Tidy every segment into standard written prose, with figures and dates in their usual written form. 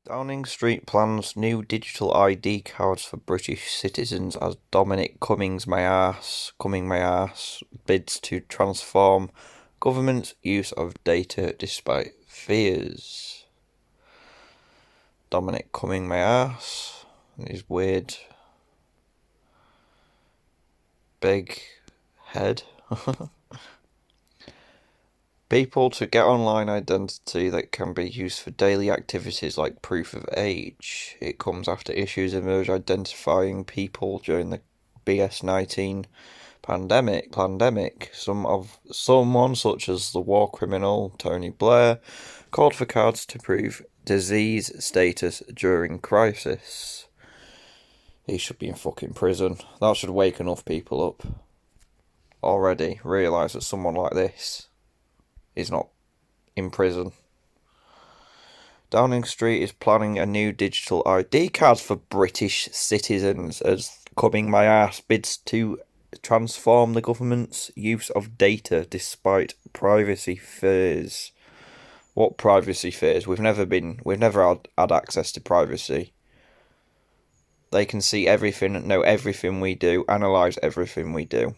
Downing Street plans new digital ID cards for British citizens as Dominic Cumming my ass bids to transform government's use of data despite fears. Dominic Cumming my ass, his weird big head. People to get online identity that can be used for daily activities like proof of age. It comes after issues emerged identifying people during the BS-19 pandemic. Someone such as the war criminal Tony Blair called for cards to prove disease status during crisis. He should be in fucking prison. That should wake enough people up. Already realise that someone like this is not in prison. Downing Street is planning a new digital ID cards for British citizens as Cumming my ass bids to transform the government's use of data despite privacy fears. What privacy fears? We've never had access to privacy. They can see everything, know everything we do, analyse everything we do.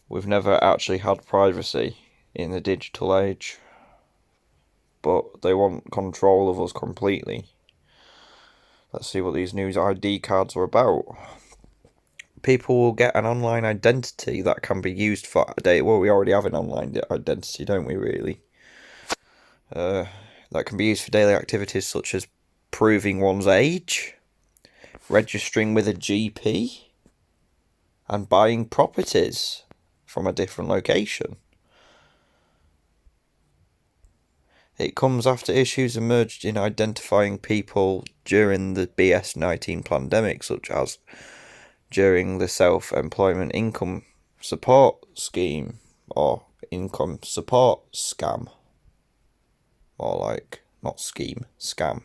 We've never actually had privacy in the digital age, but they want control of us completely. Let's see what these new ID cards are about. People will get an online identity that can be used for data. Well, we already have an online identity, don't we, really? That can be used for daily activities such as proving one's age, registering with a GP, and buying properties from a different location. It comes after issues emerged in identifying people during the BS-19 pandemic, such as during the Self-Employment Income Support Scheme, or Income Support Scam. Or like, not scheme, scam.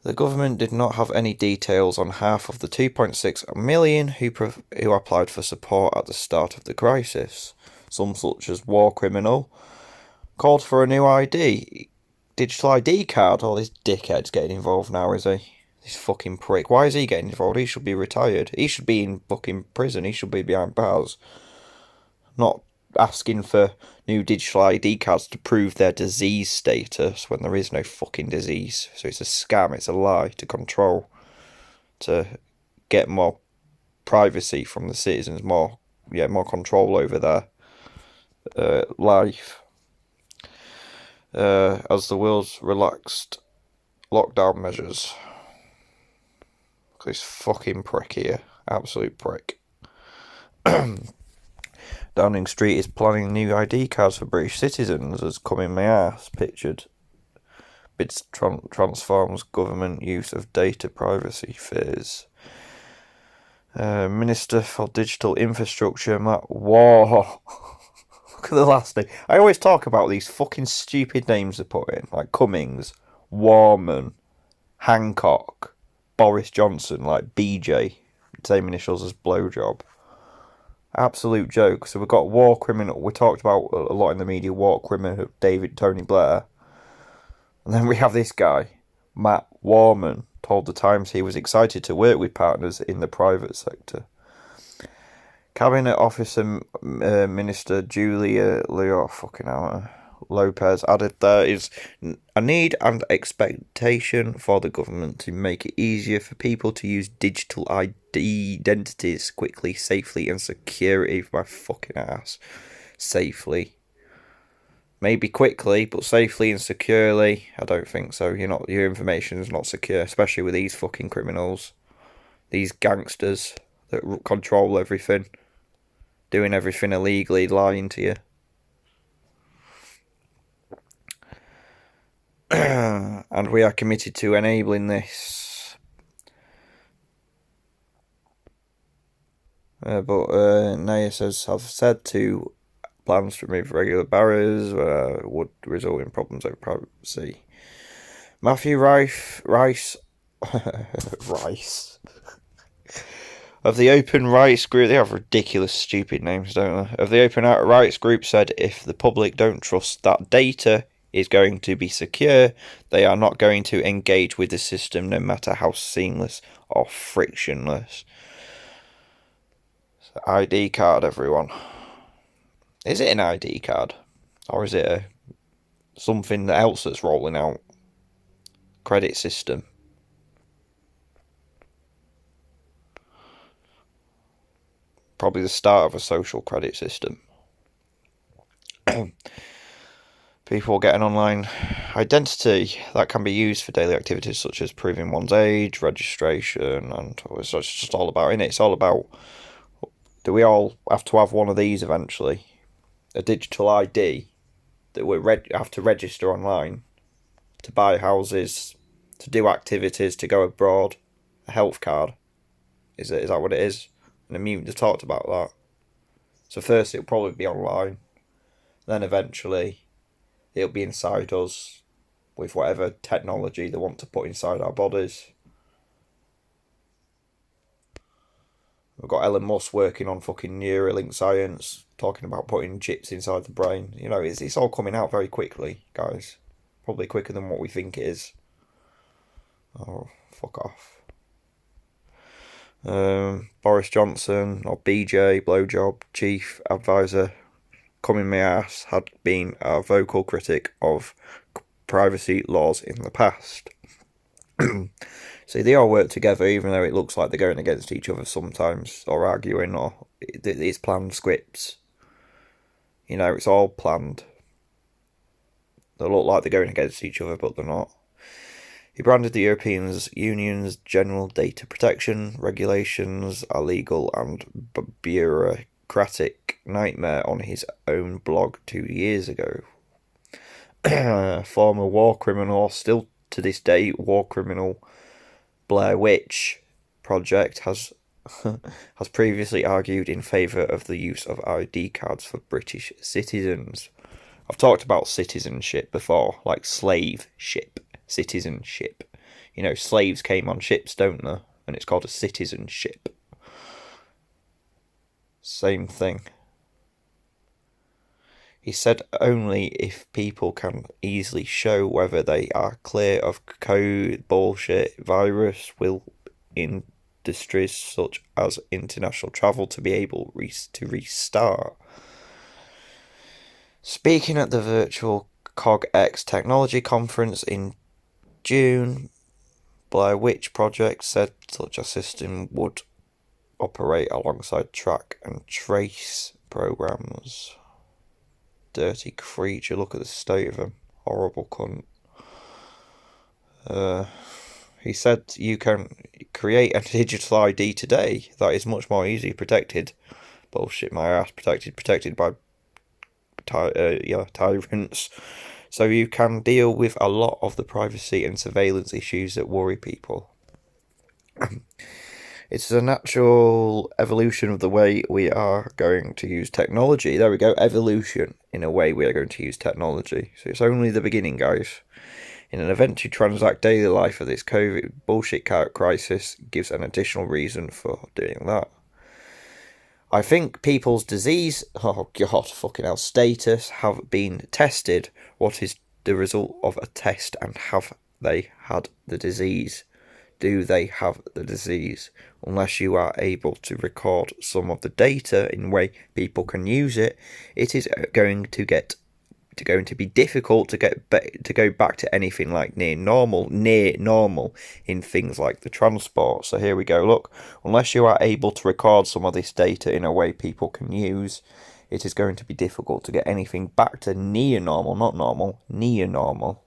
The government did not have any details on half of the 2.6 million who applied for support at the start of the crisis. Some, such as war criminal, called for a new digital ID card. Oh, this dickhead's getting involved now, is he? This fucking prick. Why is he getting involved? He should be retired. He should be in fucking prison. He should be behind bars. Not asking for new digital ID cards to prove their disease status when there is no fucking disease. So it's a scam, it's a lie to control, to get more privacy from the citizens, more control over their life. As the world's relaxed lockdown measures. This fucking prick here, absolute prick. Downing Street is planning new ID cards for British citizens as Cumming my ass pictured bids transforms government use of data privacy fears. Minister for Digital Infrastructure Matt War. Look at the last name. I always talk about these fucking stupid names they put in, like Cummings, Warman, Hancock, Boris Johnson, like BJ, same initials as Blowjob. Absolute joke. So we've got war criminal. We talked about a lot in the media. War criminal Tony Blair, and then we have this guy, Matt Warman, told the Times he was excited to work with partners in the private sector. Cabinet Officer Minister Julia Lopez added there is a need and expectation for the government to make it easier for people to use digital identities quickly, safely and securely. My fucking ass. Safely. Maybe quickly, but safely and securely, I don't think so. Your information is not secure, especially with these fucking criminals. These gangsters that control everything. Doing everything illegally, lying to you. And we are committed to enabling this. But Naya says, have said to plans to remove regular barriers would result in problems over privacy. Matthew Rice of the Open Rights Group, they have ridiculous, stupid names, don't they? Of the Open Rights Group said if the public don't trust that data is going to be secure. They are not going to engage with the system no matter how seamless or frictionless. So ID card, everyone. Is it an ID card? Or is it something else that's rolling out? Credit system. Probably the start of a social credit system. People get an online identity that can be used for daily activities such as proving one's age, registration, and it's just all about, innit? It's all about, do we all have to have one of these eventually? A digital ID that we have to register online to buy houses, to do activities, to go abroad, a health card. Is that what it is? And they've talked about that. So first it'll probably be online, then eventually it'll be inside us with whatever technology they want to put inside our bodies. We've got Elon Musk working on fucking Neuralink science, talking about putting chips inside the brain. You know, it's all coming out very quickly, guys. Probably quicker than what we think it is. Oh, fuck off. Boris Johnson, or BJ, blowjob, chief advisor, coming my ass, had been a vocal critic of privacy laws in the past. See, they all work together, even though it looks like they're going against each other sometimes, or arguing, or it's planned scripts. You know, it's all planned. They look like they're going against each other, but they're not. He branded the European Union's general data protection regulations a legal and bureaucratic nightmare on his own blog 2 years ago. Former war criminal, still to this day war criminal, Blair Witch Project has previously argued in favour of the use of ID cards for British citizens. I've talked about citizenship before, like slave ship. Citizenship. You know, slaves came on ships, don't they? And it's called a citizenship. Same thing. He said only if people can easily show whether they are clear of code bullshit virus will industries such as international travel to be able to restart. Speaking at the virtual CogX Technology Conference in June, Blair Witch Project said such a system would operate alongside track and trace programs. Dirty creature, look at the state of him. Horrible cunt. He said you can create a digital ID today that is much more easily protected. Bullshit my ass, protected by tyrants. So you can deal with a lot of the privacy and surveillance issues that worry people. It's a natural evolution of the way we are going to use technology. There we go, evolution in a way we are going to use technology. So it's only the beginning, guys. In an event to transact daily life of this COVID bullshit crisis gives an additional reason for doing that. I think people's disease, fucking hell, status have been tested. What is the result of a test, and have they had the disease? Do they have the disease? Unless you are able to record some of the data in a way people can use it, it is going to be difficult to go back to anything like near normal in things like the transport. So here we go, look, unless you are able to record some of this data in a way people can use, it is going to be difficult to get anything back to near normal, not normal, near normal.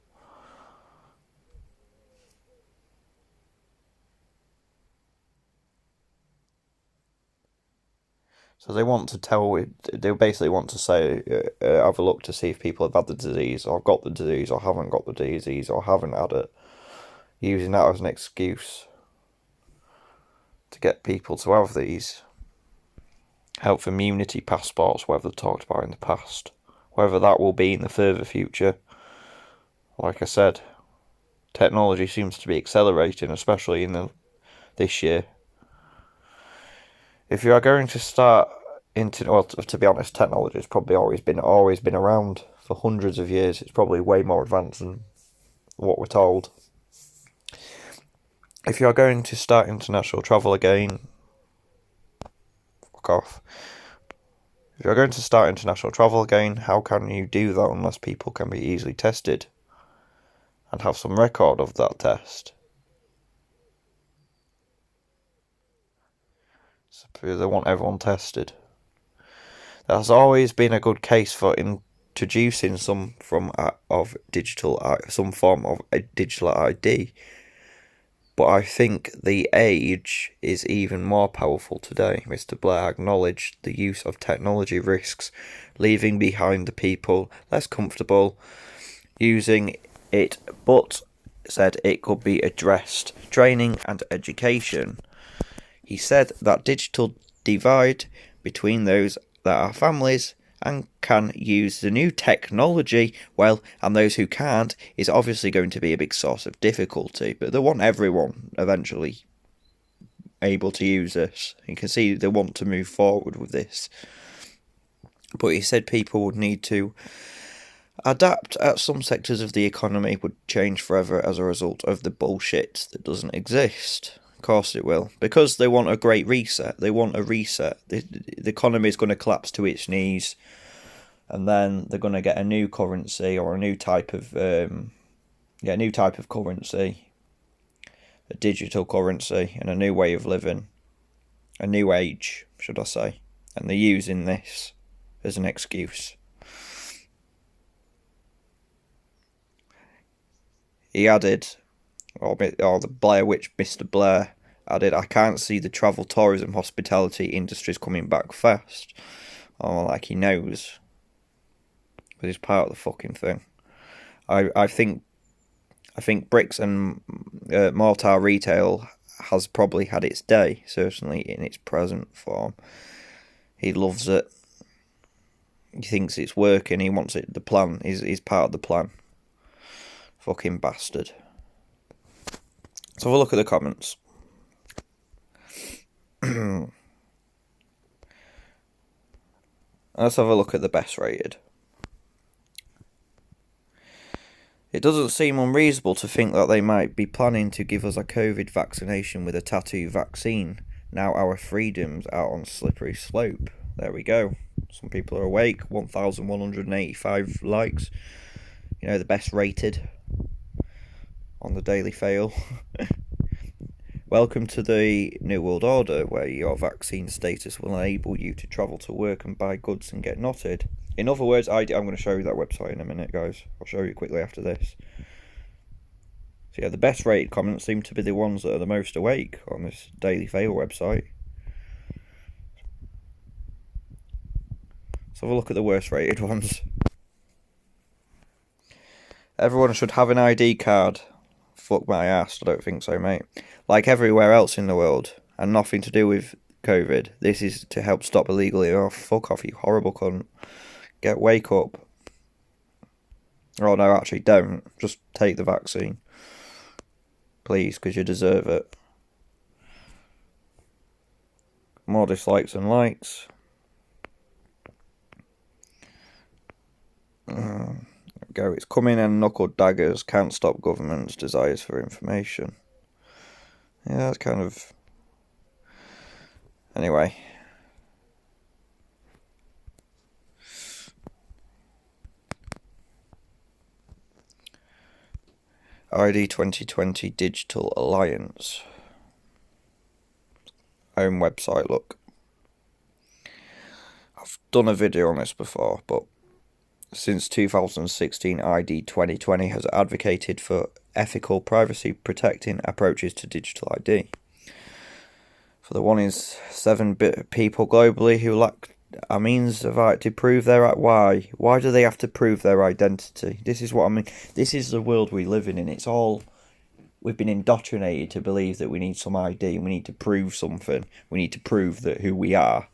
So they basically want to say, have a look to see if people have had the disease, or got the disease, or haven't got the disease, or haven't had it, using that as an excuse to get people to have these health immunity passports, whatever they've talked about in the past. Whether that will be in the further future, like I said, technology seems to be accelerating, especially in this year. If you are going to start to be honest, technology has probably always been around for hundreds of years. It's probably way more advanced than what we're told. If you're going to start international travel again, fuck off. If you're going to start international travel again, how can you do that unless people can be easily tested and have some record of that test? So they want everyone tested. There's always been a good case for introducing some form of digital ID. But I think the age is even more powerful today. Mr. Blair acknowledged the use of technology risks, leaving behind the people less comfortable using it, but said it could be addressed. Training and education. He said that digital divide between those that are families and can use the new technology well, and those who can't, is obviously going to be a big source of difficulty. But they want everyone eventually able to use this. You can see they want to move forward with this. But he said people would need to adapt, as some sectors of the economy would change forever as a result of the bullshit that doesn't exist. Of course it will, because they want a great reset. They want a reset. The economy is going to collapse to its knees, and then they're going to get a new currency or a new type of currency, a digital currency, and a new way of living, a new age, should I say? And they're using this as an excuse. He added, or the Blair Witch Mr. Blair added, I can't see the travel, tourism, hospitality industries coming back fast. Oh, like he knows. But he's part of the fucking thing. I think bricks and mortar retail has probably had its day, certainly in its present form. He loves it. He thinks it's working. He wants it. The plan. He's part of the plan. Fucking bastard. Let's have a look at the comments. Let's have a look at the best rated. It doesn't seem unreasonable to think that they might be planning to give us a COVID vaccination with a tattoo vaccine. Now our freedoms are on slippery slope. There we go. Some people are awake. 1,185 likes. You know, the best rated on the Daily Fail. Welcome to the New World Order, where your vaccine status will enable you to travel to work and buy goods and get knotted. In other words, I'm going to show you that website in a minute, guys. I'll show you quickly after this. So yeah, the best rated comments seem to be the ones that are the most awake on this Daily Fail website. Let's have a look at the worst rated ones. Everyone should have an ID card. Fuck my ass, I don't think so, mate. Like everywhere else in the world, and nothing to do with COVID. This is to help stop illegally. Oh, fuck off, you horrible cunt. Wake up. Oh no, actually don't. Just take the vaccine. Please, because you deserve it. More dislikes than likes. Go. It's coming in knuckled daggers. Can't stop government's desires for information. Yeah, that's kind of... Anyway. ID 2020 Digital Alliance. Own website, look. I've done a video on this before, but since 2016, ID 2020 has advocated for ethical, privacy-protecting approaches to digital ID. For the 1 in 7 people globally who lack a means of to prove their... Why? Why do they have to prove their identity? This is what I mean. This is the world we live in. It's all... We've been indoctrinated to believe that we need some ID and we need to prove something. We need to prove that who we are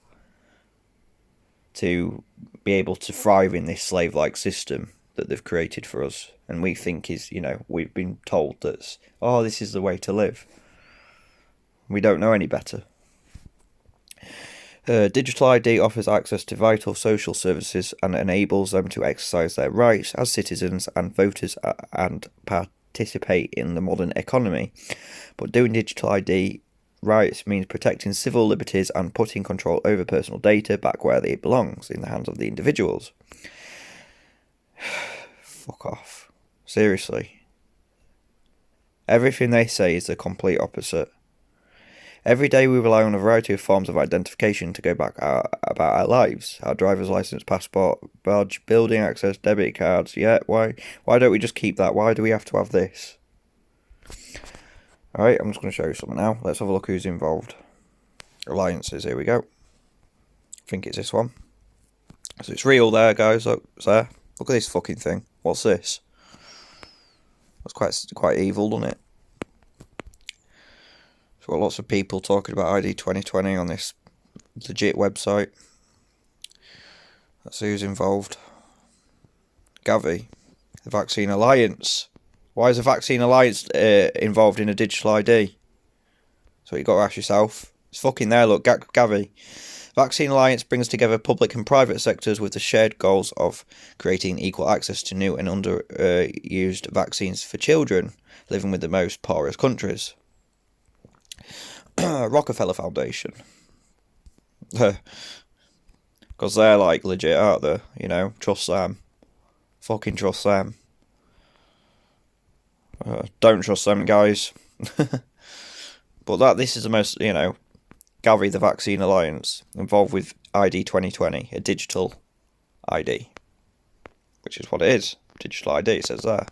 to be able to thrive in this slave-like system that they've created for us. And we think is, we've been told that, this is the way to live. We don't know any better. Digital ID offers access to vital social services and enables them to exercise their rights as citizens and voters and participate in the modern economy. But doing digital ID rights means protecting civil liberties and putting control over personal data back where it belongs, in the hands of the individuals. Fuck off. Seriously. Everything they say is the complete opposite. Every day we rely on a variety of forms of identification to go back about our lives. Our driver's license, passport, badge, building access, debit cards. Yeah, why don't we just keep that? Why do we have to have this? Alright, I'm just going to show you something now. Let's have a look who's involved. Alliances, here we go. I think it's this one. So it's real there, guys. Look, it's there. Look at this fucking thing. What's this? That's quite evil, doesn't it? So got lots of people talking about ID 2020 on this legit website. Let's see who's involved. Gavi, the Vaccine Alliance. Why is the Vaccine Alliance involved in a digital ID? So you got to ask yourself. It's fucking there, look, Gavi. Vaccine Alliance brings together public and private sectors with the shared goals of creating equal access to new and underused vaccines for children living with the most poorest countries. Rockefeller Foundation. Because they're like legit, aren't they? You know, trust them. Fucking trust them. Don't trust them, guys. But this is the most, you know, Gavi, the Vaccine Alliance, involved with ID 2020, a digital ID. Which is what it is. Digital ID, it says there.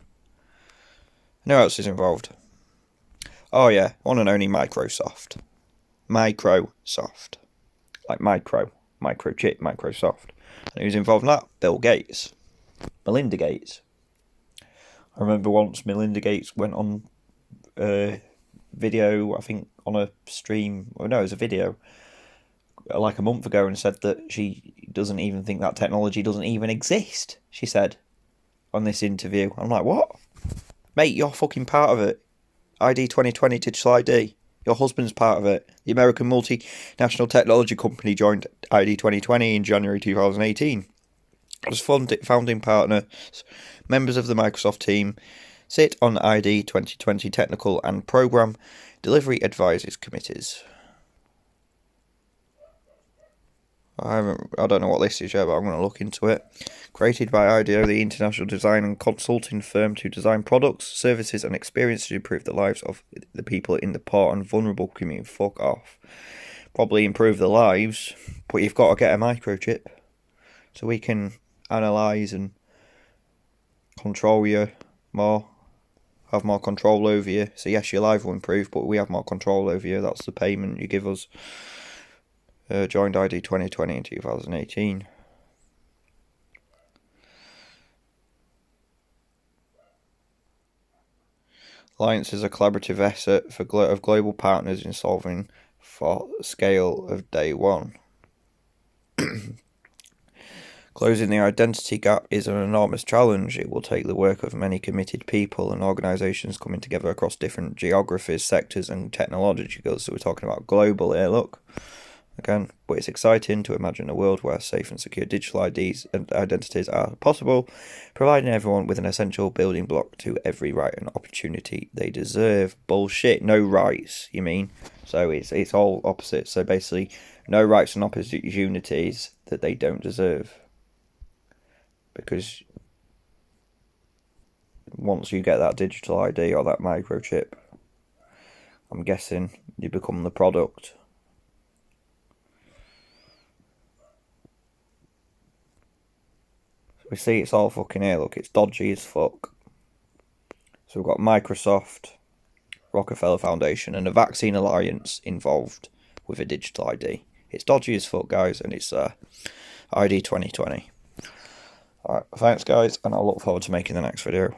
Who else is involved? Oh yeah, one and only Microsoft. Microsoft. Like microchip, Microsoft. And who's involved in that? Bill Gates. Melinda Gates. I remember once Melinda Gates went on video, I think on a stream, it was a video, like a month ago, and said that she doesn't even think that technology doesn't even exist, she said, on this interview. I'm like, what? Mate, you're fucking part of it. ID 2020 Digital ID. Your husband's part of it. The American multinational technology company joined ID 2020 in January 2018. As founding partners, members of the Microsoft team sit on ID 2020 technical and program delivery advisory committees. I don't know what this is yet, but I'm going to look into it. Created by IDEO, the international design and consulting firm to design products, services and experiences to improve the lives of the people in the poor and vulnerable community. Fuck off. Probably improve their lives, but you've got to get a microchip so we can analyse and control you more, have more control over you. So yes, your life will improve, but we have more control over you. That's the payment you give us. Joined ID 2020 in 2018. Alliance is a collaborative effort of global partners in solving for scale of day one. Closing the identity gap is an enormous challenge. It will take the work of many committed people and organisations coming together across different geographies, sectors and technologies. So we're talking about global here, look. Again, but it's exciting to imagine a world where safe and secure digital IDs and identities are possible, providing everyone with an essential building block to every right and opportunity they deserve. Bullshit. No rights, you mean? So it's all opposite. So basically, no rights and opportunities that they don't deserve. Because once you get that digital ID or that microchip, I'm guessing you become the product. We see it's all fucking here, look, it's dodgy as fuck. So we've got Microsoft, Rockefeller Foundation and a Vaccine Alliance involved with a digital ID. It's dodgy as fuck, guys, and it's ID 2020. Alright, thanks guys, and I'll look forward to making the next video.